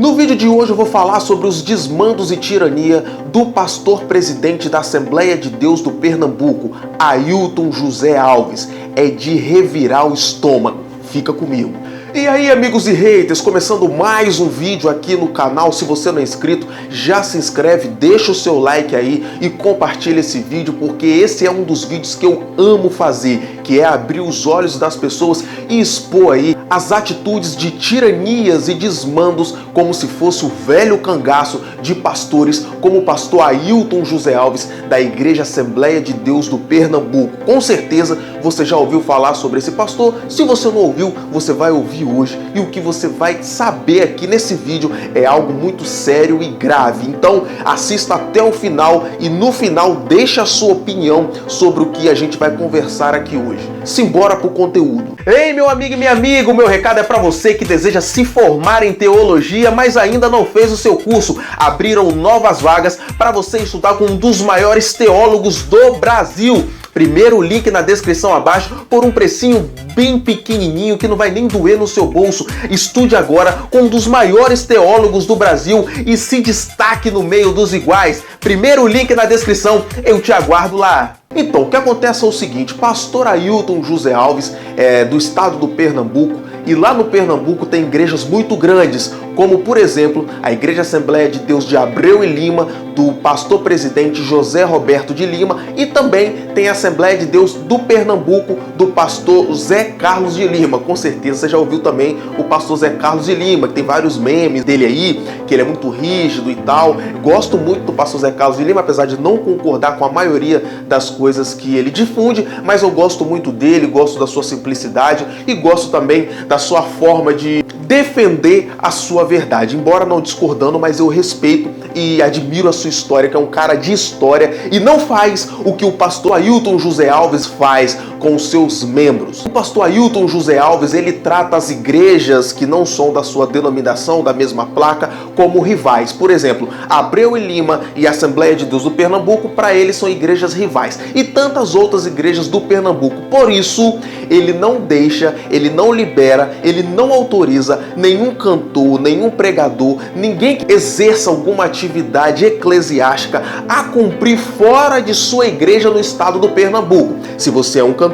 No vídeo de hoje eu vou falar sobre os desmandos e tirania do pastor presidente da Assembleia de Deus do Pernambuco, Ailton José Alves. É de revirar o estômago. Fica comigo. E aí, amigos e haters, começando mais um vídeo aqui no canal. Se você não é inscrito, já se inscreve, deixa o seu like aí e compartilha esse vídeo, porque esse é um dos vídeos que eu amo fazer, que é abrir os olhos das pessoas e expor aí as atitudes de tiranias e desmandos como se fosse o velho cangaço de pastores, como o pastor Ailton José Alves, da Igreja Assembleia de Deus do Pernambuco. Com certeza você já ouviu falar sobre esse pastor. Se você não ouviu, você vai ouvir hoje, e o que você vai saber aqui nesse vídeo é algo muito sério e grave. Então assista até o final e no final deixa a sua opinião sobre o que a gente vai conversar aqui hoje. Simbora pro conteúdo. Ei, meu amigo e minha amiga, o meu recado é para você que deseja se formar em teologia, mas ainda não fez o seu curso. Abriram novas vagas para você estudar com um dos maiores teólogos do Brasil. Primeiro link na descrição abaixo, por um precinho bem pequenininho que não vai nem doer no seu bolso. Estude agora com um dos maiores teólogos do Brasil e se destaque no meio dos iguais. Primeiro link na descrição, eu te aguardo lá. Então, o que acontece é o seguinte: pastor Ailton José Alves é do estado do Pernambuco, e lá no Pernambuco tem igrejas muito grandes, como por exemplo a Igreja Assembleia de Deus de Abreu e Lima, do pastor presidente José Roberto de Lima, e também tem a Assembleia de Deus do Pernambuco, do pastor Zé Carlos de Lima. Com certeza você já ouviu também o pastor Zé Carlos de Lima, que tem vários memes dele aí, que ele é muito rígido e tal. Gosto muito do pastor Zé Carlos de Lima, apesar de não concordar com a maioria das coisas que ele difunde, mas eu gosto muito dele, gosto da sua simplicidade e gosto também da sua forma de defender a sua verdade. Embora não discordando, mas eu respeito e admiro a sua história, que é um cara de história e não faz o que o pastor Ailton José Alves faz com os seus membros. O pastor Ailton José Alves, ele trata as igrejas que não são da sua denominação, da mesma placa, como rivais. Por exemplo, Abreu e Lima e a Assembleia de Deus do Pernambuco, para ele são igrejas rivais, e tantas outras igrejas do Pernambuco. Por isso, ele não deixa, ele não libera, ele não autoriza nenhum cantor, nenhum pregador, ninguém que exerça alguma atividade eclesiástica a cumprir fora de sua igreja no estado do Pernambuco. Se você é um cantor,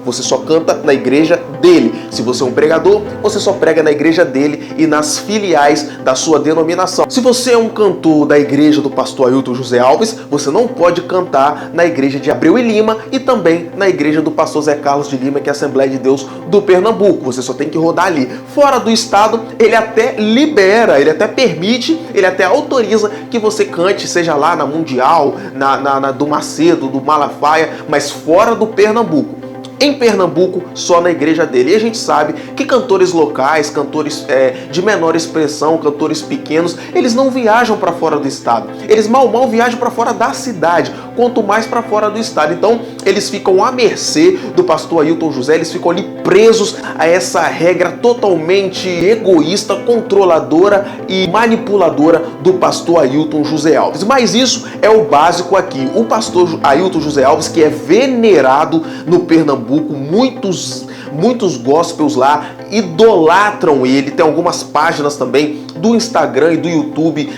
você só canta na igreja dele. Se você é um pregador, você só prega na igreja dele e nas filiais da sua denominação. Se você é um cantor da igreja do pastor Ailton José Alves, você não pode cantar na igreja de Abreu e Lima e também na igreja do pastor Zé Carlos de Lima, que é a Assembleia de Deus do Pernambuco. Você só tem que rodar ali. Fora do estado, ele até libera, ele até permite, ele até autoriza que você cante, seja lá na Mundial, na do Macedo, do Malafaia, mas fora do Pernambuco. Em Pernambuco, só na igreja dele. E a gente sabe que cantores locais, cantores de menor expressão, cantores pequenos, eles não viajam para fora do estado. Eles mal viajam para fora da cidade, quanto mais para fora do estado. Então, eles ficam à mercê do pastor Ailton José, eles ficam ali presos a essa regra totalmente egoísta, controladora e manipuladora do pastor Ailton José Alves. Mas isso é o básico aqui. O pastor Ailton José Alves, que é venerado no Pernambuco, muitos gospels lá idolatram ele. Tem algumas páginas também do Instagram e do YouTube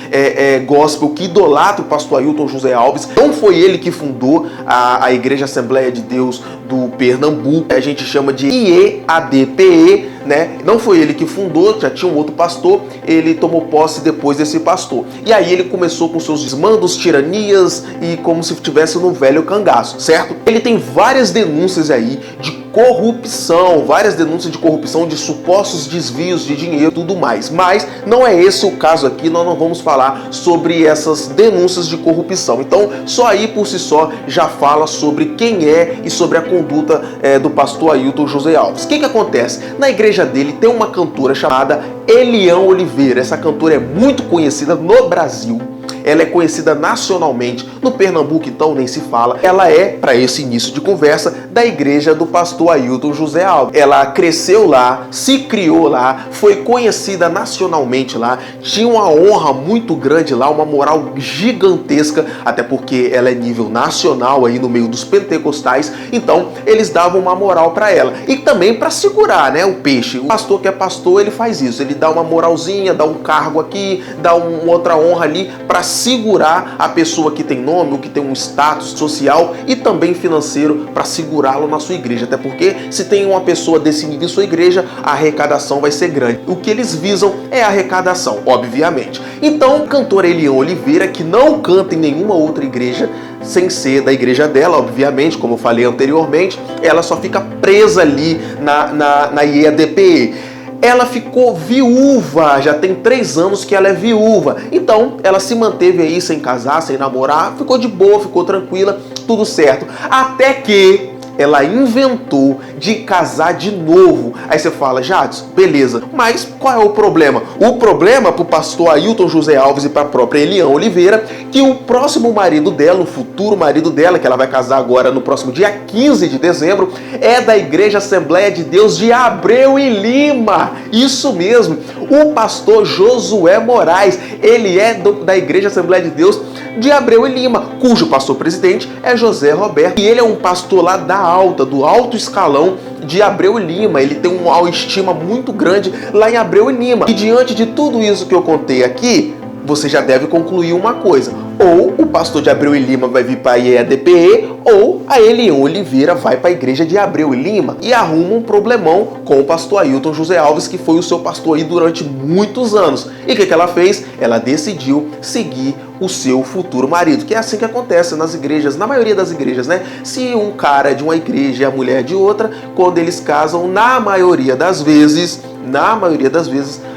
gospel que idolatram o pastor Ailton José Alves. Não foi ele que fundou a Igreja Assembleia de Deus do Pernambuco, a gente chama de IEADPE, né? Não foi ele que fundou, já tinha um outro pastor, ele tomou posse depois desse pastor. E aí ele começou com seus desmandos, tiranias e como se estivesse no velho cangaço, certo? Ele tem várias denúncias aí de corrupção, várias denúncias de corrupção, de supostos desvios de dinheiro e tudo mais. Mas não é esse o caso aqui, nós não vamos falar sobre essas denúncias de corrupção. Então, só aí por si só já fala sobre quem é e sobre a conduta do pastor Ailton José Alves. O que acontece? Na igreja dele tem uma cantora chamada Eliane Oliveira. Essa cantora é muito conhecida no Brasil. ela é conhecida nacionalmente. No Pernambuco, então, nem se fala. Ela é, para esse início de conversa, da igreja do pastor Ailton José Alves. Ela cresceu lá, se criou lá, foi conhecida nacionalmente lá, tinha uma honra muito grande lá, uma moral gigantesca, até porque ela é nível nacional aí no meio dos pentecostais, então eles davam uma moral para ela. E também para segurar, né, o peixe. O pastor que é pastor, ele faz isso, ele dá uma moralzinha, dá um cargo aqui, dá uma outra honra ali para segurar a pessoa que tem nome, ou que tem um status social e também financeiro, para segurá-lo na sua igreja. Até porque se tem uma pessoa desse nível em sua igreja, a arrecadação vai ser grande. O que eles visam é a arrecadação, obviamente. Então, o cantor Elian Oliveira, que não canta em nenhuma outra igreja, sem ser da igreja dela, obviamente, como eu falei anteriormente, ela só fica presa ali na IEADPE. Ela ficou viúva, já tem 3 anos que ela é viúva. Então, ela se manteve aí sem casar, sem namorar, ficou de boa, ficou tranquila, tudo certo. Até que ela inventou de casar de novo. Aí você fala, Jadson, beleza, mas qual é o problema? O problema para o pastor Ailton José Alves e para a própria Elian Oliveira, que o próximo marido dela, o futuro marido dela, que ela vai casar agora no próximo dia 15 de dezembro, é da Igreja Assembleia de Deus de Abreu e Lima. Isso mesmo, o pastor Josué Moraes, ele é da Igreja Assembleia de Deus de Abreu e Lima, cujo pastor presidente é José Roberto, e ele é um pastor lá do alto escalão de Abreu e Lima. Ele tem uma autoestima muito grande lá em Abreu e Lima. E diante de tudo isso que eu contei aqui, você já deve concluir uma coisa: ou o pastor de Abreu e Lima vai vir para a IEADPE, ou a Elian Oliveira vai para a igreja de Abreu e Lima e arruma um problemão com o pastor Ailton José Alves, que foi o seu pastor aí durante muitos anos. E o que ela fez? Ela decidiu seguir o seu futuro marido, que é assim que acontece nas igrejas, na maioria das igrejas, né? Se um cara é de uma igreja e a mulher é de outra, quando eles casam, na maioria das vezes,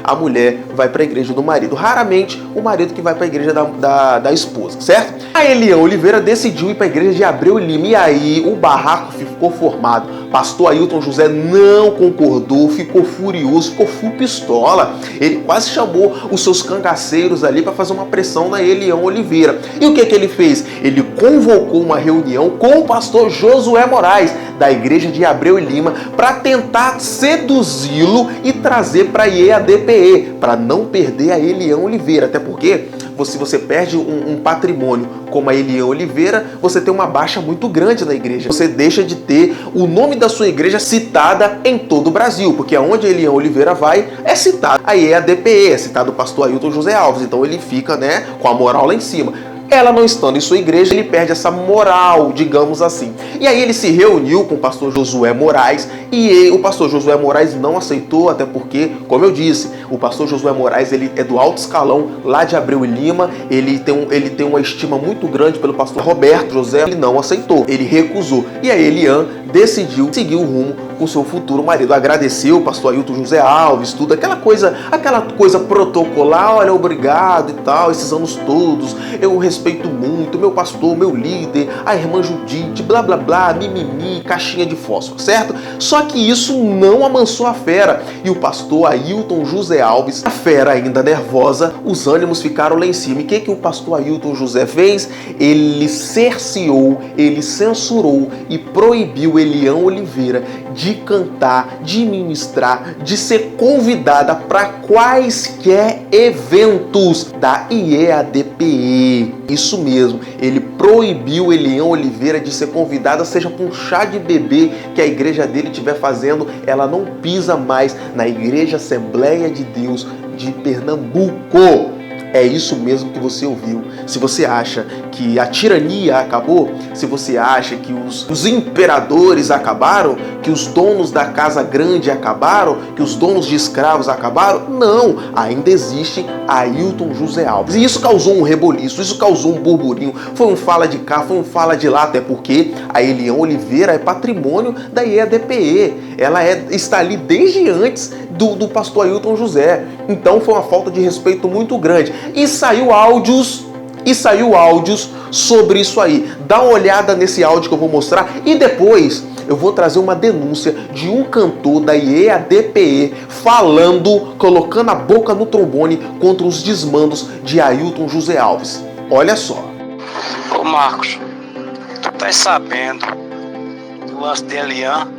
a mulher vai para a igreja do marido. Raramente o marido que vai para a igreja da esposa, certo? A Elian Oliveira decidiu ir para a igreja de Abreu e Lima, e aí o barraco ficou formado. Pastor Ailton José não concordou, ficou furioso, ficou full pistola. Ele quase chamou os seus cangaceiros ali para fazer uma pressão na Elian Oliveira. E o que ele fez? Ele convocou uma reunião com o pastor Josué Moraes, da igreja de Abreu e Lima, para tentar seduzi-lo e trazer para a IEADPE, para não perder a Elian Oliveira. Até porque, se você perde um patrimônio como a Elian Oliveira, você tem uma baixa muito grande na igreja. Você deixa de ter o nome da sua igreja citada em todo o Brasil, porque aonde a Elian Oliveira vai, é citado a IEADPE, é citado o pastor Ailton José Alves. Então ele fica, né, com a moral lá em cima. Ela não estando em sua igreja, ele perde essa moral, digamos assim. E aí ele se reuniu com o pastor Josué Moraes, e o pastor Josué Moraes não aceitou, até porque, como eu disse, o pastor Josué Moraes, ele é do alto escalão lá de Abreu e Lima, ele tem uma estima muito grande pelo pastor Roberto José, ele não aceitou, ele recusou. E aí Elian decidiu seguir o rumo com seu futuro marido. Agradeceu o pastor Ailton José Alves, tudo, aquela coisa protocolar, olha, obrigado e tal, esses anos todos, eu respeito muito, meu pastor, meu líder, a irmã Judite, blá blá blá, mimimi, caixinha de fósforo, certo? Só que isso não amansou a fera, e o pastor Ailton José Alves, a fera ainda nervosa, os ânimos ficaram lá em cima. E o que o pastor Ailton José fez? Ele cerceou, ele censurou e proibiu Elian Oliveira de cantar, de ministrar, de ser convidada para quaisquer eventos da IEADPE. Isso mesmo, ele proibiu Elian Oliveira de ser convidada, seja para um chá de bebê que a igreja dele estiver fazendo. Ela não pisa mais na Igreja Assembleia de Deus de Pernambuco. É isso mesmo que você ouviu. Se você acha que a tirania acabou, se você acha que os imperadores acabaram, que os donos da casa grande acabaram, que os donos de escravos acabaram, não, ainda existe Ailton José Alves. E isso causou um reboliço, isso causou um burburinho, foi um fala de cá, foi um fala de lá, até porque a Elian Oliveira é patrimônio da IEADPE. Ela está ali desde antes do pastor Ailton José. Então foi uma falta de respeito muito grande. E saiu áudios sobre isso aí. Dá uma olhada nesse áudio que eu vou mostrar e depois eu vou trazer uma denúncia de um cantor da IEADPE colocando a boca no trombone contra os desmandos de Ailton José Alves. Olha só. Ô Marcos, tu tá sabendo do lance de Elian?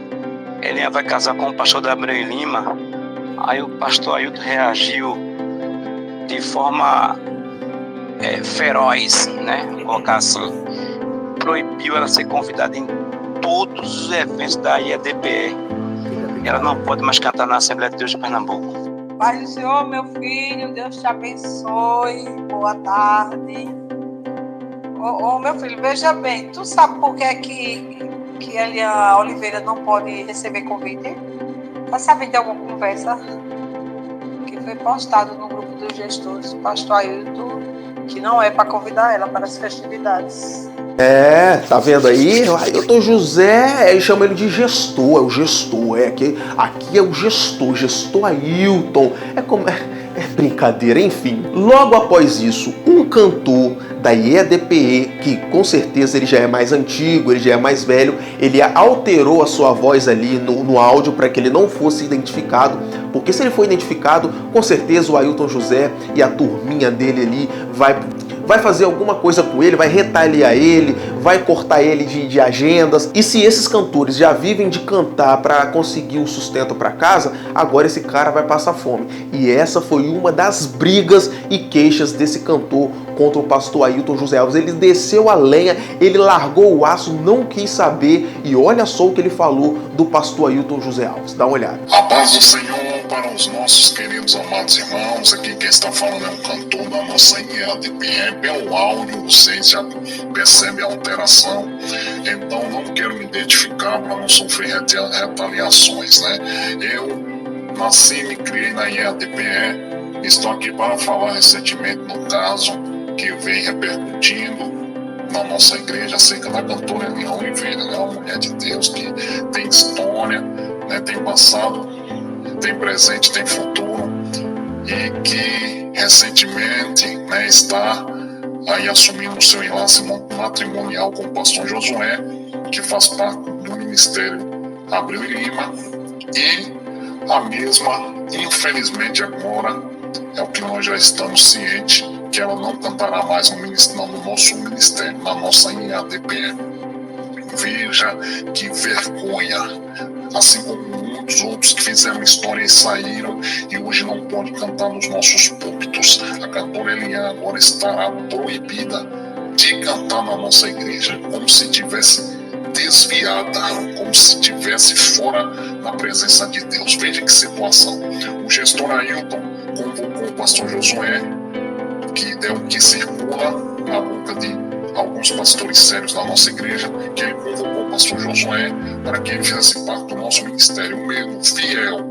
Elian vai casar com o pastor Abreu Lima. Aí o pastor Ailton reagiu de forma feroz, né? Vou colocar assim. Proibiu ela ser convidada em todos os eventos da IEDPE. Ela não pode mais cantar na Assembleia de Deus de Pernambuco. Pai do Senhor, meu filho, Deus te abençoe. Boa tarde. Meu filho, veja bem, tu sabe por que a Oliveira não pode receber convite? Tá sabendo de alguma conversa que foi postado no grupo dos gestores, o pastor Ailton, que não é para convidar ela para as festividades. Tá vendo aí? Ailton José, ele chama ele de gestor, é o gestor, aqui é o gestor Ailton. É brincadeira, enfim. Logo após isso, um cantor da IEDPE, que com certeza ele já é mais antigo, ele já é mais velho, ele alterou a sua voz ali no áudio para que ele não fosse identificado, porque se ele for identificado, com certeza o Ailton José e a turminha dele ali vai fazer alguma coisa com ele, vai retaliar ele, vai cortar ele de agendas. E se esses cantores já vivem de cantar para conseguir o sustento para casa, agora esse cara vai passar fome. E essa foi uma das brigas e queixas desse cantor contra o pastor Ailton José Alves. Ele desceu a lenha, ele largou o aço, não quis saber, e olha só o que ele falou do pastor Ailton José Alves. Dá uma olhada. A paz do Senhor para os nossos queridos amados irmãos. Aqui quem está falando é um cantor da nossa IEADPE. Pelo áudio vocês já percebem a alteração, então não quero me identificar para não sofrer retaliações, né? Eu nasci e me criei na IEADPE. Estou aqui para falar recentemente no caso que vem repercutindo na nossa igreja acerca da cantora Elian Oliveira, né? Uma mulher de Deus que tem história, né? Tem passado, tem presente, tem futuro, e que recentemente, né, está aí assumindo o seu enlace matrimonial com o pastor Josué, que faz parte do ministério Abreu Lima, e a mesma, infelizmente agora, é o que nós já estamos cientes, que ela não cantará mais no nosso ministério, na nossa IEADPE. Veja que vergonha, assim como muitos outros que fizeram história e saíram e hoje não podem cantar nos nossos púlpitos. A cantora Elian agora estará proibida de cantar na nossa igreja, como se tivesse desviada, como se estivesse fora da presença de Deus. Veja que situação. O gestor Ailton convocou o pastor Josué, que é o que circula na boca de alguns pastores sérios da nossa igreja, que ele convocou o pastor Josué para que ele fizesse parte do nosso ministério, mesmo fiel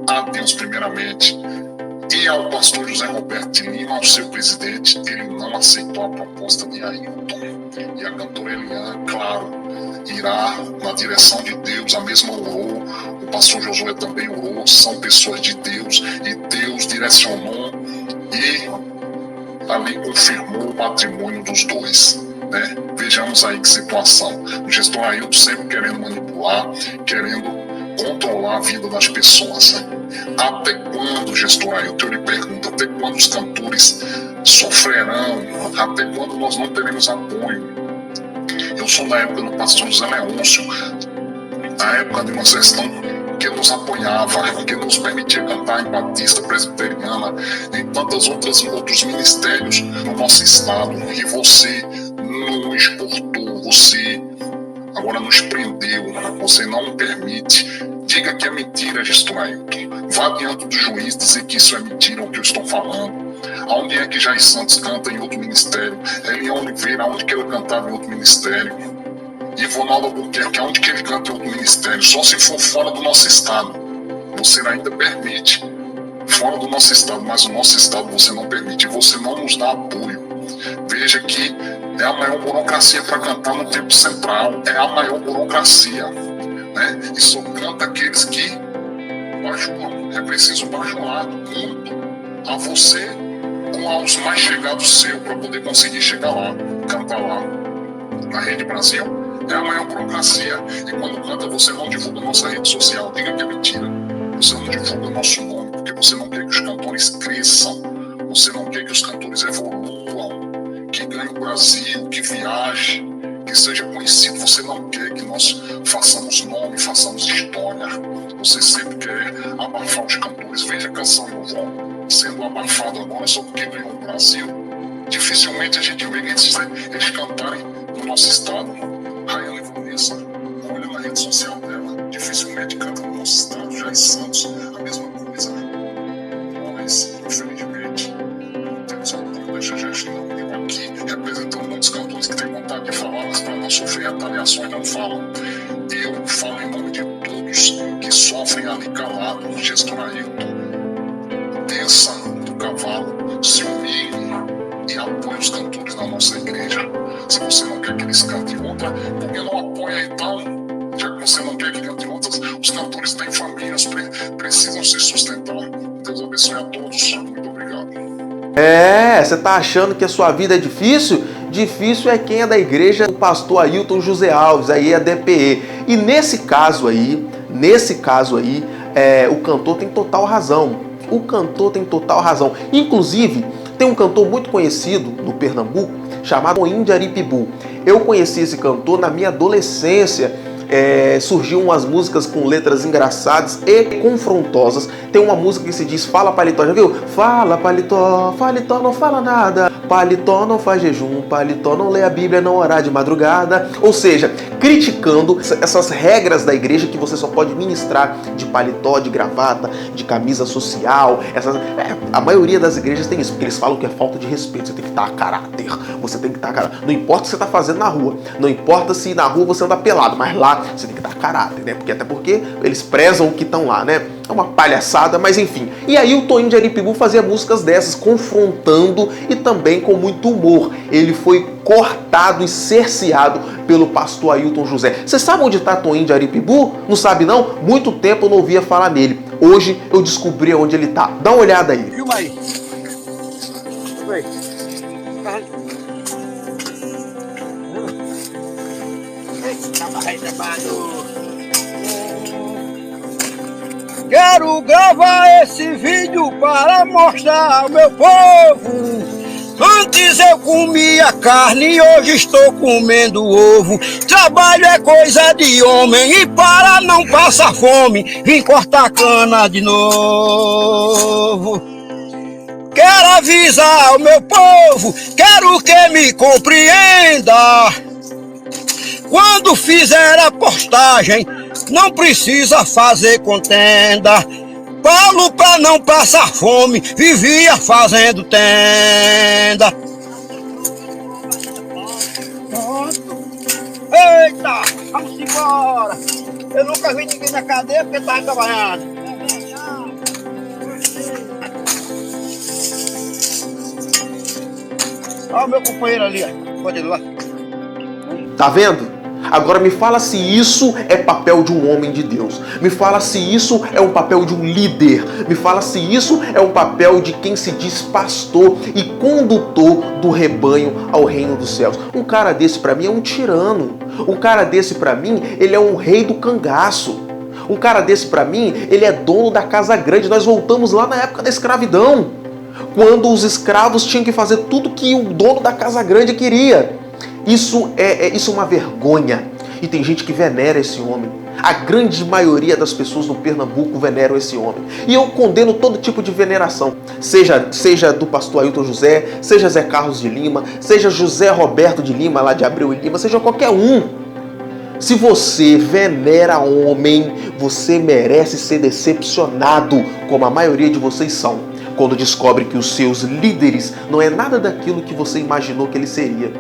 a Deus primeiramente, e ao pastor José Roberto de Lima, ao seu presidente. Ele não aceitou a proposta de Ailton. E a cantora Elian, claro, irá na direção de Deus. A mesma orou, o pastor Josué também orou, são pessoas de Deus, e Deus direcionou e ali confirmou o matrimônio dos dois, né? Vejamos aí que situação. O gestor Ailton sempre querendo manipular, querendo controlar a vida das pessoas. Até quando, gestor Ailton, eu lhe pergunto, até quando os cantores sofrerão? Até quando nós não teremos apoio? Eu sou da época do pastor José Leôncio, na época de uma gestão que nos apoiava, que nos permitia cantar em Batista, Presbiteriana, em tantos outros ministérios no nosso estado. E você nos exportou, você agora nos prendeu, você não permite. Diga que é mentira, gestor Ailton. Vá diante do juiz dizer que isso é mentira, o que eu estou falando. Aonde é que Jair Santos canta em outro ministério? Elian Oliveira, aonde que ele cantava em outro ministério? Ivonaldo Albuquerque, aonde que ele canta em outro ministério? Só se for fora do nosso estado. Você ainda permite fora do nosso estado, mas o nosso estado você não permite, você não nos dá apoio. Veja que é a maior burocracia para cantar no tempo central, é a maior burocracia, né? E só canta aqueles que bajulam. É preciso bajular muito a você com aos mais chegados seu para poder conseguir chegar lá, cantar lá. Na Rede Brasil É a maior burocracia. E quando canta, você não divulga nossa rede social. Diga que é mentira. Você não divulga nosso nome, porque você não quer que os cantores cresçam. Você não quer que os cantores evoluam, que ganhe o Brasil, que viaje, que seja conhecido. Você não quer que nós façamos nome, façamos história. Você sempre quer abafar os cantores. Veja a Canção Vovó sendo abafada agora só porque ganhou o Brasil. Dificilmente a gente vê eles cantarem no nosso estado. Rayane Vanessa, olha na rede social dela, dificilmente canta no nosso estado. Jair Santos, a mesma coisa. Mas, infelizmente, temos a banda GG não. Eu aqui, representando muitos cantores que têm vontade de falar, mas para não sofrer retaliações não falam. Eu falo em nome de todos que sofrem ali calado, gestor Ailton. Desça do cavalo, se humilhe e apoie os cantores na nossa igreja. Se você não quer que eles cantem outra, por que não apoia então? Já que você não quer que cante outras, os cantores têm famílias, precisam se sustentar. Deus abençoe a todos. Muito obrigado. Você tá achando que a sua vida é difícil? Difícil é quem é da igreja do pastor Ailton José Alves, aí é DPE. E nesse caso aí, o cantor tem total razão. O cantor tem total razão. Inclusive, tem um cantor muito conhecido no Pernambuco chamado Índio Aripibu. Eu conheci esse cantor na minha adolescência. Surgiam umas músicas com letras engraçadas e confrontosas. Tem uma música que se diz Fala Paletó, já viu? Fala Paletó, Paletó não fala nada, Paletó não faz jejum, Paletó não lê a Bíblia, não orar de madrugada. Ou seja, criticando essas regras da igreja que você só pode ministrar de paletó, de gravata, de camisa social. A maioria das igrejas tem isso, porque eles falam que é falta de respeito. Você tem que estar a caráter, você tem que estar a caráter. Não importa o que você está fazendo na rua, não importa se na rua você anda pelado, mas lá você tem que dar caráter, né? Até porque eles prezam o que estão lá, né? É uma palhaçada, mas enfim. E aí o Toninho de Aripibu fazia músicas dessas, confrontando e também com muito humor. Ele foi cortado e cerceado pelo pastor Ailton José. Você sabe onde está Toninho de Aripibu? Não sabe não? Muito tempo eu não ouvia falar nele. Hoje eu descobri onde ele está. Dá uma olhada aí. Filma aí. Oi. Quero gravar esse vídeo para mostrar ao meu povo. Antes eu comia carne e hoje estou comendo ovo. Trabalho é coisa de homem e para não passar fome vim cortar cana de novo. Quero avisar ao meu povo, quero que me compreenda. Quando fizer a postagem, não precisa fazer contenda. Paulo, pra não passar fome, vivia fazendo tenda. Eita, vamos embora. Eu nunca vi ninguém na cadeia porque estava trabalhando. Olha o meu companheiro ali, ó. Pode ir lá. Tá vendo? Agora me fala se isso é papel de um homem de Deus. Me fala se isso é um papel de um líder. Me fala se isso é um papel de quem se diz pastor e condutor do rebanho ao reino dos céus. Um cara desse pra mim é um tirano. Um cara desse pra mim, ele é um rei do cangaço. Um cara desse pra mim, ele é dono da casa grande. Nós voltamos lá na época da escravidão, quando os escravos tinham que fazer tudo que o dono da casa grande queria. Isso é uma vergonha. E tem gente que venera esse homem. A grande maioria das pessoas no Pernambuco veneram esse homem. E eu condeno todo tipo de veneração. Seja do pastor Ailton José, seja Zé Carlos de Lima, seja José Roberto de Lima, lá de Abreu e Lima, seja qualquer um. Se você venera homem, você merece ser decepcionado, como a maioria de vocês são, quando descobre que os seus líderes não é nada daquilo que você imaginou que ele seria.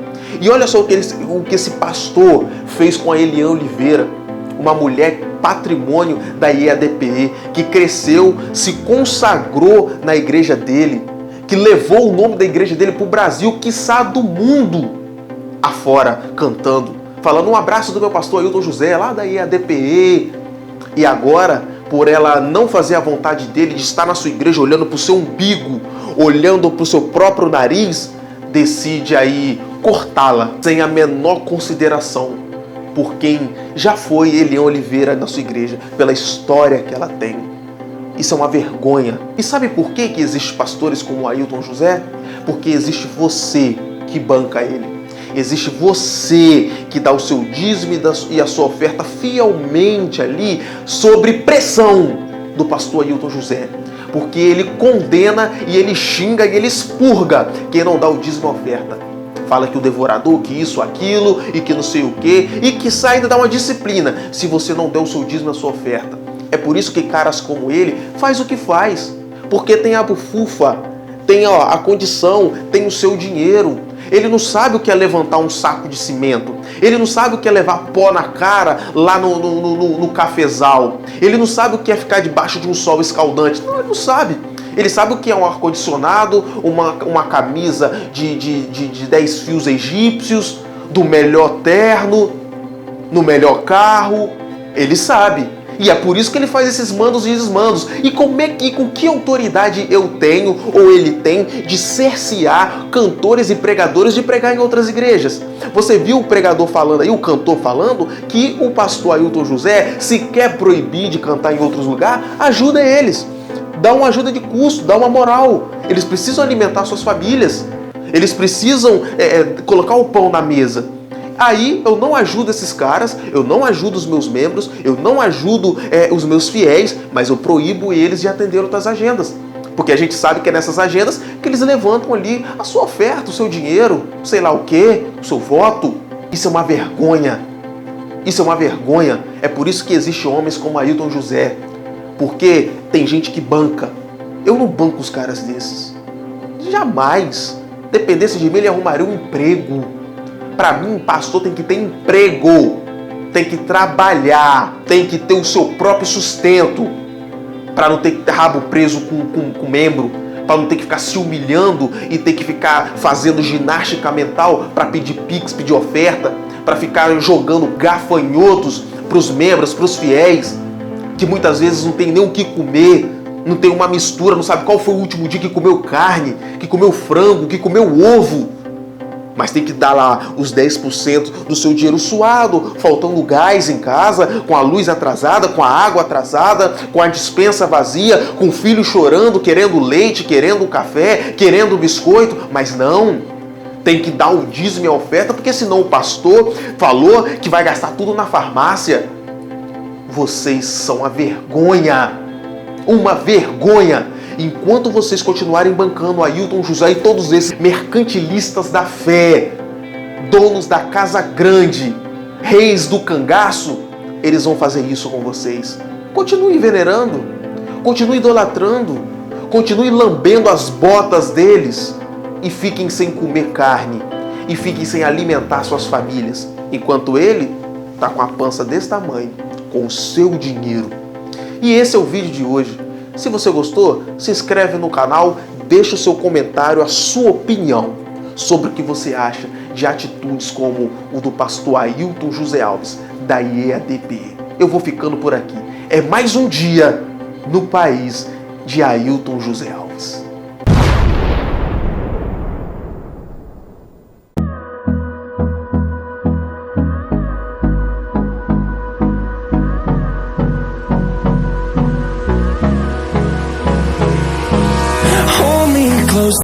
E olha só o que esse pastor fez com a Eliane Oliveira, uma mulher patrimônio da IADPE, que cresceu, se consagrou na igreja dele, que levou o nome da igreja dele para o Brasil, quiçá do mundo afora, cantando, falando um abraço do meu pastor Ailton José, lá da IADPE. E agora, por ela não fazer a vontade dele, de estar na sua igreja olhando para o seu umbigo, olhando para o seu próprio nariz, decide aí cortá-la sem a menor consideração por quem já foi Elian Oliveira na sua igreja, pela história que ela tem. Isso é uma vergonha. E sabe por que existem pastores como o Ailton José? Porque existe você que banca ele. Existe você que dá o seu dízimo e a sua oferta fielmente ali, sobre pressão do pastor Ailton José. Porque ele condena e ele xinga e ele expurga quem não dá o dízimo e a oferta. Fala que o devorador, que isso, aquilo, e que não sei o quê, e que sai ainda dá uma disciplina se você não der o seu dízimo e a sua oferta. É por isso que caras como ele faz o que faz. Porque tem a bufufa, tem a condição, tem o seu dinheiro. Ele não sabe o que é levantar um saco de cimento. Ele não sabe o que é levar pó na cara lá no cafezal. Ele não sabe o que é ficar debaixo de um sol escaldante. Não, ele não sabe. Ele sabe o que é um ar-condicionado, uma camisa de 10 fios egípcios, do melhor terno, no melhor carro. Ele sabe. E é por isso que ele faz esses mandos e desmandos. E com que autoridade eu tenho, ou ele tem, de cercear cantores e pregadores de pregar em outras igrejas? Você viu o pregador falando aí, o cantor falando, que o pastor Ailton José, se quer proibir de cantar em outros lugares, ajuda eles. Dá uma ajuda de custo, dá uma moral. Eles precisam alimentar suas famílias. Eles precisam colocar o pão na mesa. Aí eu não ajudo esses caras, eu não ajudo os meus membros, eu não ajudo os meus fiéis, mas eu proíbo eles de atender outras agendas. Porque a gente sabe que é nessas agendas que eles levantam ali a sua oferta, o seu dinheiro, sei lá o quê, o seu voto. Isso é uma vergonha. Isso é uma vergonha. É por isso que existem homens como Ailton José. Porque tem gente que banca. Eu não banco os caras desses. Jamais. Dependesse de mim, ele arrumaria um emprego. Para mim, um pastor tem que ter emprego, tem que trabalhar, tem que ter o seu próprio sustento, para não ter que ter rabo preso com membro, para não ter que ficar se humilhando e ter que ficar fazendo ginástica mental para pedir pix, pedir oferta, para ficar jogando gafanhotos para os membros, para os fiéis, que muitas vezes não tem nem o que comer, não tem uma mistura, não sabe qual foi o último dia que comeu carne, que comeu frango, que comeu ovo. Mas tem que dar lá os 10% do seu dinheiro suado, faltando gás em casa, com a luz atrasada, com a água atrasada, com a despensa vazia, com o filho chorando, querendo leite, querendo café, querendo biscoito. Mas não, tem que dar o dízimo e a oferta, porque senão o pastor falou que vai gastar tudo na farmácia. Vocês são uma vergonha. Uma vergonha. Enquanto vocês continuarem bancando Ailton José e todos esses mercantilistas da fé, donos da casa grande, reis do cangaço, eles vão fazer isso com vocês. Continue venerando, continue idolatrando, continue lambendo as botas deles e fiquem sem comer carne e fiquem sem alimentar suas famílias, enquanto ele está com a pança desse tamanho, com o seu dinheiro. E esse é o vídeo de hoje. Se você gostou, se inscreve no canal, deixa o seu comentário, a sua opinião sobre o que você acha de atitudes como o do pastor Ailton José Alves, da IEADP. Eu vou ficando por aqui. É mais um dia no país de Ailton José Alves.